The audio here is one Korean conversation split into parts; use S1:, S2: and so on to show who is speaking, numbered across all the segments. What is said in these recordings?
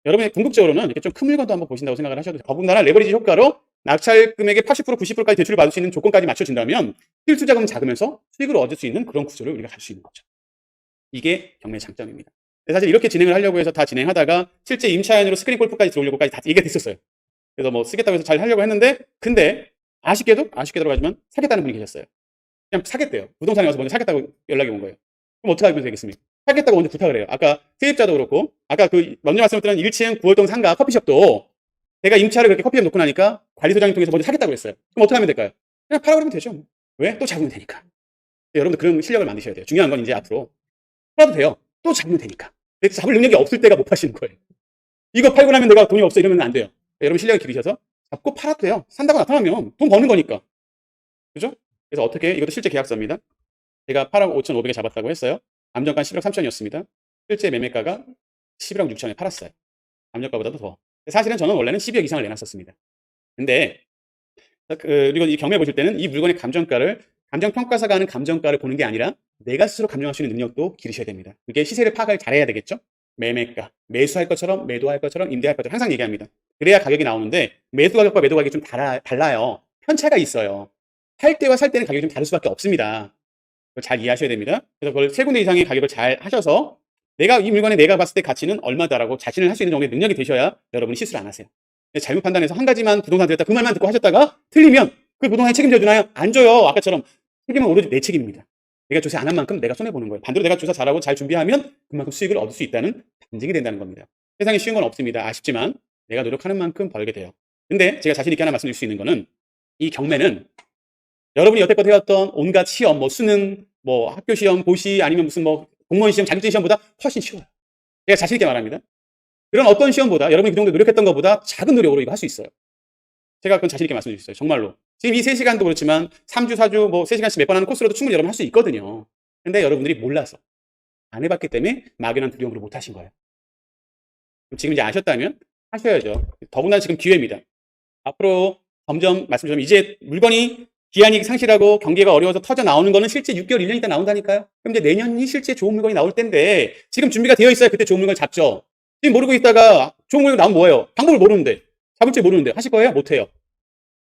S1: 여러분의 궁극적으로는 이렇게 좀 큰 물건도 한번 보신다고 생각을 하셔도 돼요. 더군다나 레버리지 효과로 낙찰 금액의 80%, 90%까지 대출을 받을 수 있는 조건까지 맞춰준다면 실투 자금은 작으면서 수익을 얻을 수 있는 그런 구조를 우리가 갈 수 있는 거죠. 이게 경매의 장점입니다. 사실 이렇게 진행을 하려고 해서 다 진행하다가 실제 임차인으로 스크린 골프까지 들어오려고까지 다 얘기가 됐었어요. 그래서 뭐 쓰겠다고 해서 잘 하려고 했는데, 근데 아쉽게도 하지만 사겠다는 분이 계셨어요. 그냥 사겠대요. 부동산에 와서 먼저 사겠다고 연락이 온 거예요. 그럼 어떻게 하면 되겠습니까? 사겠다고 먼저 부탁을 해요. 아까 세입자도 그렇고, 아까 그 먼저 말씀드린 1층 9월동 상가 커피숍도 제가 임차를 그렇게 커피숍 놓고 나니까 관리소장님 통해서 먼저 사겠다고 했어요. 그럼 어떻게 하면 될까요? 그냥 팔아버리면 되죠. 왜? 또 잡으면 되니까. 여러분들 그런 실력을 만드셔야 돼요. 중요한 건 이제 앞으로 팔아도 돼요. 또 잡으면 되니까. 잡을 능력이 없을 때가 못 파시는 거예요. 이거 팔고 나면 내가 돈이 없어 이러면 안 돼요. 여러분 실력이 기르셔서 잡고 팔아도 돼요. 산다고 나타나면 돈 버는 거니까. 그죠? 그래서 어떻게, 이것도 실제 계약서입니다. 제가 8억 5,500에 잡았다고 했어요. 감정가 11억 3천이었습니다. 실제 매매가가 11억 6천에 팔았어요. 감정가보다도 더. 사실은 저는 원래는 12억 이상을 내놨었습니다. 근데 그리고 이 경매 보실 때는 이 물건의 감정평가사가 하는 감정가를 보는 게 아니라 내가 스스로 감정할 수 있는 능력도 기르셔야 됩니다. 그게 시세를 파악을 잘해야 되겠죠. 매매가, 매수할 것처럼 매도할 것처럼 임대할 것처럼 항상 얘기합니다. 그래야 가격이 나오는데 매수 가격과 매도 가격이 좀 달라요. 편차가 있어요. 팔 때와 살 때는 가격이 좀 다를 수밖에 없습니다. 그걸 잘 이해하셔야 됩니다. 그래서 그걸 세 군데 이상의 가격을 잘 하셔서 이 물건에 내가 봤을 때 가치는 얼마다라고 자신을 할 수 있는 정도의 능력이 되셔야 여러분이 실수를 안 하세요. 잘못 판단해서 한 가지만 부동산 들였다 그 말만 듣고 하셨다가 틀리면 그 부동산에 책임져 주나요? 안 줘요. 아까처럼 책임은 오로지 내 책임입니다. 내가 조사 안 한 만큼 내가 손해보는 거예요. 반대로 내가 조사 잘하고 잘 준비하면 그만큼 수익을 얻을 수 있다는 반증이 된다는 겁니다. 세상에 쉬운 건 없습니다. 아쉽지만 내가 노력하는 만큼 벌게 돼요. 근데 제가 자신 있게 하나 말씀드릴 수 있는 거는, 이 경매는 여러분이 여태껏 해왔던 온갖 시험, 뭐 수능, 뭐 학교 시험, 고시, 아니면 무슨 뭐 공무원 시험, 자격증 시험보다 훨씬 쉬워요. 제가 자신 있게 말합니다. 그런 어떤 시험보다 여러분이 그 정도 노력했던 것보다 작은 노력으로 이거 할 수 있어요. 제가 그건 자신 있게 말씀드릴 수 있어요. 정말로. 지금 이 3시간도 그렇지만 3주, 4주, 뭐 3시간씩 몇 번 하는 코스로도 충분히 여러분 할 수 있거든요. 근데 여러분들이 몰라서 안 해봤기 때문에 막연한 두려움으로 못 하신 거예요. 지금 이제 아셨다면 하셔야죠. 더군다나 지금 기회입니다. 앞으로 점점 말씀드리면 이제 물건이 기한이 상실하고 경기가 어려워서 터져 나오는 거는 실제 6개월, 1년 있다 나온다니까요. 그럼 이제 내년이 실제 좋은 물건이 나올 때인데 지금 준비가 되어 있어야 그때 좋은 물건 잡죠. 지금 모르고 있다가 좋은 물건 나오면 뭐예요? 방법을 모르는데, 잡을 줄 모르는데 하실 거예요? 못해요.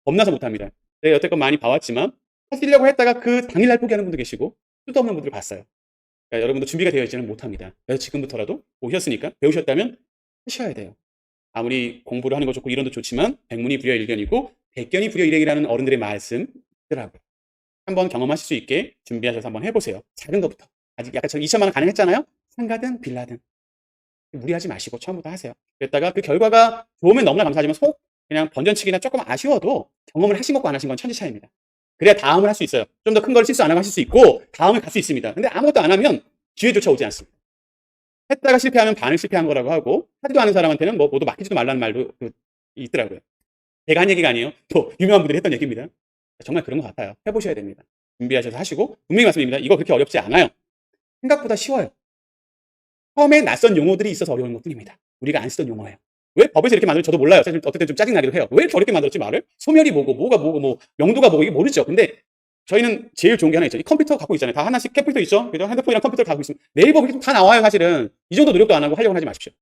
S1: 겁나서 못합니다. 제가 여태껏 많이 봐왔지만 하시려고 했다가 그 당일날 포기하는 분도 계시고 쓸데없는 분들을 봤어요. 그러니까 여러분도 준비가 되어 있지는 못합니다. 그래서 지금부터라도 오셨으니까 배우셨다면 하셔야 돼요. 아무리 공부를 하는 거 좋고 이론도 좋지만 백문이 불여일견이고 백견이 불여일행이라는 어른들의 말씀 있더라고요. 한번 경험하실 수 있게 준비하셔서 한번 해보세요. 작은 것부터. 아직 약간 2천만 원 가능했잖아요. 상가든 빌라든 무리하지 마시고 처음부터 하세요. 그랬다가 그 결과가 좋으면 너무나 감사하지만 그냥 번전치기나 조금 아쉬워도 경험을 하신 것과 안 하신 건 천지 차이입니다. 그래야 다음을 할 수 있어요. 좀 더 큰 걸 실수 안 하고 하실 수 있고 다음을 갈 수 있습니다. 근데 아무것도 안 하면 기회조차 오지 않습니다. 했다가 실패하면 반을 실패한 거라고 하고, 하지도 않은 사람한테는 뭐 모두 맡기지도 말라는 말도 있더라고요. 제가 한 얘기가 아니에요. 또 유명한 분들이 했던 얘기입니다. 정말 그런 것 같아요. 해보셔야 됩니다. 준비하셔서 하시고, 분명히 말씀드립니다. 이거 그렇게 어렵지 않아요. 생각보다 쉬워요. 처음에 낯선 용어들이 있어서 어려운 것뿐입니다. 우리가 안 쓰던 용어예요. 왜 법에서 이렇게 만들었는지 저도 몰라요. 사실 어떨 때 좀 짜증나기도 해요. 왜 이렇게 어렵게 만들었지 말을? 소멸이 뭐고, 뭐가 뭐고, 뭐 명도가 뭐고 이게 모르죠. 근데 저희는 제일 좋은 게 하나 있죠. 이 컴퓨터 갖고 있잖아요. 다 하나씩 컴퓨터 있죠. 그죠? 핸드폰이랑 컴퓨터를 갖고 있으면 네이버 그게 다 나와요. 사실은 이 정도 노력도 안 하고 하려고 하지 마십시오.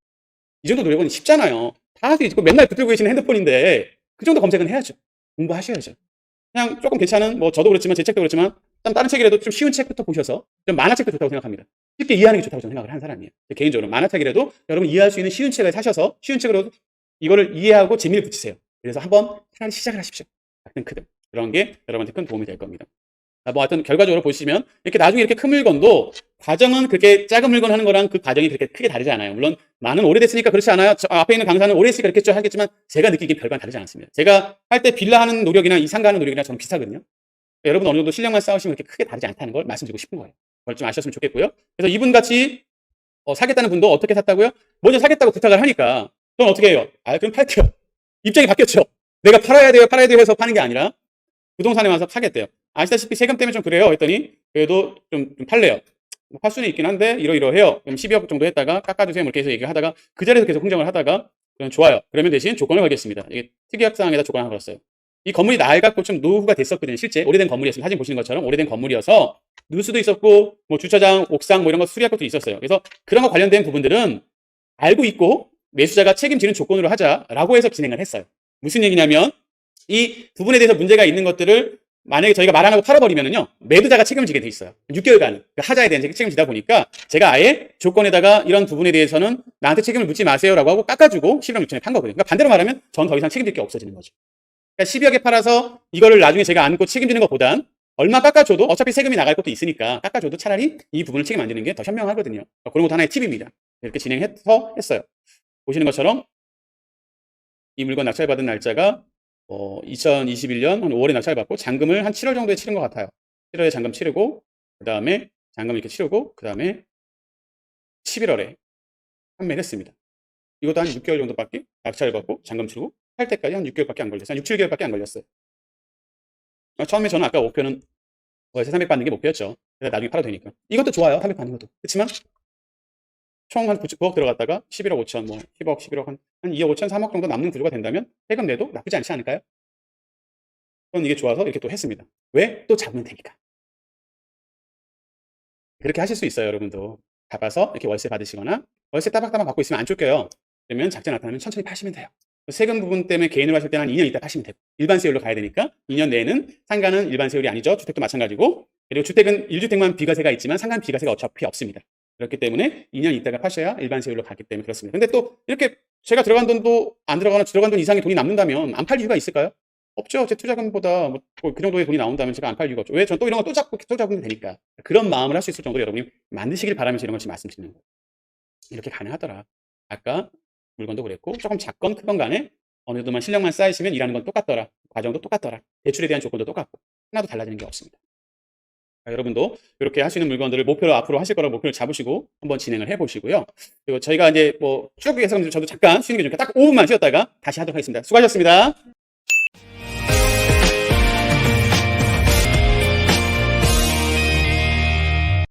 S1: 이 정도 노력은 쉽잖아요. 다 할 수 있고 맨날 붙들고 계시는 핸드폰인데 그 정도 검색은 해야죠. 공부하셔야죠. 그냥 조금 괜찮은, 뭐 저도 그렇지만 제 책도 그렇지만 좀 다른 책이라도 좀 쉬운 책부터 보셔서, 좀 만화책도 좋다고 생각합니다. 쉽게 이해하는 게 좋다고 저는 생각을 하는 사람이에요. 개인적으로 만화책이라도 여러분 이해할 수 있는 쉬운 책을 사셔서 쉬운 책으로 이거를 이해하고 재미를 붙이세요. 그래서 한번 차라리 시작을 하십시오. 작든 크든 그런 게 여러분한테 큰 도움이 될 겁니다. 뭐 하여튼 결과적으로 보시면 이렇게 나중에 이렇게 큰 물건도 과정은 그렇게 작은 물건 하는 거랑 그 과정이 그렇게 크게 다르지 않아요. 물론 많은 오래됐으니까 그렇지 않아요. 앞에 있는 강사는 오래 했으니까 그렇겠죠 하겠지만 제가 느끼기엔 별반 다르지 않습니다. 제가 할 때 빌라 하는 노력이나 이 상가 하는 노력이나 저는 비슷하거든요. 여러분 어느 정도 실력만 쌓으시면 그렇게 크게 다르지 않다는 걸 말씀드리고 싶은 거예요. 그걸 좀 아셨으면 좋겠고요. 그래서 이분 같이 사겠다는 분도 어떻게 샀다고요? 먼저 사겠다고 부탁을 하니까 저는 어떻게 해요? 그럼 팔게요. 입장이 바뀌었죠. 내가 팔아야 돼요 해서 파는 게 아니라 부동산에 와서 사겠대요. 아시다시피 세금 때문에 좀 그래요 했더니 그래도 좀 팔래요. 팔 수는 있긴 한데 이러이러해요. 그럼 12억 정도 했다가 깎아주세요. 이렇게 해서 얘기를 하다가 그 자리에서 계속 흥정을 하다가 그럼 좋아요. 그러면 대신 조건을 걸겠습니다. 이게 특약사항에다 조건 하나 걸었어요. 이 건물이 낡았고 좀 노후가 됐었거든요. 실제 오래된 건물이었어요. 사진 보시는 것처럼 오래된 건물이어서 누수도 있었고 뭐 주차장, 옥상 뭐 이런 거 수리할 것도 있었어요. 그래서 그런 거 관련된 부분들은 알고 있고 매수자가 책임지는 조건으로 하자라고 해서 진행을 했어요. 무슨 얘기냐면 이 부분에 대해서 문제가 있는 것들을 만약에 저희가 말 안 하고 팔아버리면은요, 매도자가 책임을 지게 돼 있어요. 6개월간 그 하자에 대한 책임을 지다 보니까 제가 아예 조건에다가 이런 부분에 대해서는 나한테 책임을 묻지 마세요라고 하고 깎아주고 11억 6천에 판 거거든요. 그러니까 반대로 말하면 전 더 이상 책임질 게 없어지는 거죠. 그러니까 12억에 팔아서 이거를 나중에 제가 안고 책임지는 것보단 얼마 깎아줘도 어차피 세금이 나갈 것도 있으니까 깎아줘도 차라리 이 부분을 책임 안 지는 게 더 현명하거든요. 그런 것도 하나의 팁입니다. 이렇게 진행해서 했어요. 보시는 것처럼 이 물건 낙찰받은 날짜가 2021년 한 5월에 낙찰받고 잔금을 한 7월 정도에 치른 것 같아요. 7월에 잔금 치르고 그 다음에 잔금 이렇게 치르고 그 다음에 11월에 판매를 했습니다. 이것도 한 6개월 정도밖에 낙찰받고 잔금 치르고 할 때까지 한 6개월밖에 안 걸렸어요. 한 6, 7개월밖에 안 걸렸어요. 처음에 저는 아까 목표는 월세 300 받는 게 목표였죠. 그래서 나중에 팔아도 되니까. 이것도 좋아요. 300 받는 것도. 그렇지만 총 한 9억 들어갔다가 11억 5천, 뭐 10억, 11억 한 2억 5천, 3억 정도 남는 구조가 된다면 세금 내도 나쁘지 않지 않을까요? 저는 이게 좋아서 이렇게 또 했습니다. 왜? 또 잡으면 되니까. 그렇게 하실 수 있어요, 여러분도. 잡아서 이렇게 월세 받으시거나 월세 따박따박 받고 있으면 안 쫓겨요. 그러면 작자 나타나면 천천히 파시면 돼요. 세금 부분 때문에 개인으로 하실 때는 한 2년 있다 파시면 되고 일반세율로 가야 되니까 2년 내에는 상가는 일반세율이 아니죠. 주택도 마찬가지고 그리고 주택은 1주택만 비과세가 있지만 상가는 비과세가 어차피 없습니다. 그렇기 때문에 2년 있다가 파셔야 일반세율로 가기 때문에 그렇습니다. 근데 또 이렇게 제가 들어간 돈도 안 들어가나 들어간 돈 이상의 돈이 남는다면 안 팔 이유가 있을까요? 없죠. 제 투자금보다 그 정도의 돈이 나온다면 제가 안 팔 이유가 없죠. 왜? 전 또 이런 거 또 잡고 또 잡으면 되니까. 그런 마음을 할 수 있을 정도로 여러분이 만드시길 바라면서 이런 걸 지금 말씀드리는 거예요. 이렇게 가능하더라. 아까 물건도 그랬고 조금 작건 크건 간에 어느 정도만 실력만 쌓이시면 일하는 건 똑같더라. 과정도 똑같더라. 대출에 대한 조건도 똑같고 하나도 달라지는 게 없습니다. 여러분도 이렇게 할 수 있는 물건들을 목표로 앞으로 하실 거라고 목표를 잡으시고 한번 진행을 해보시고요. 그리고 저희가 이제 쭉 해서 저도 잠깐 쉬는 게 좋으니까 딱 5분만 쉬었다가 다시 하도록 하겠습니다. 수고하셨습니다.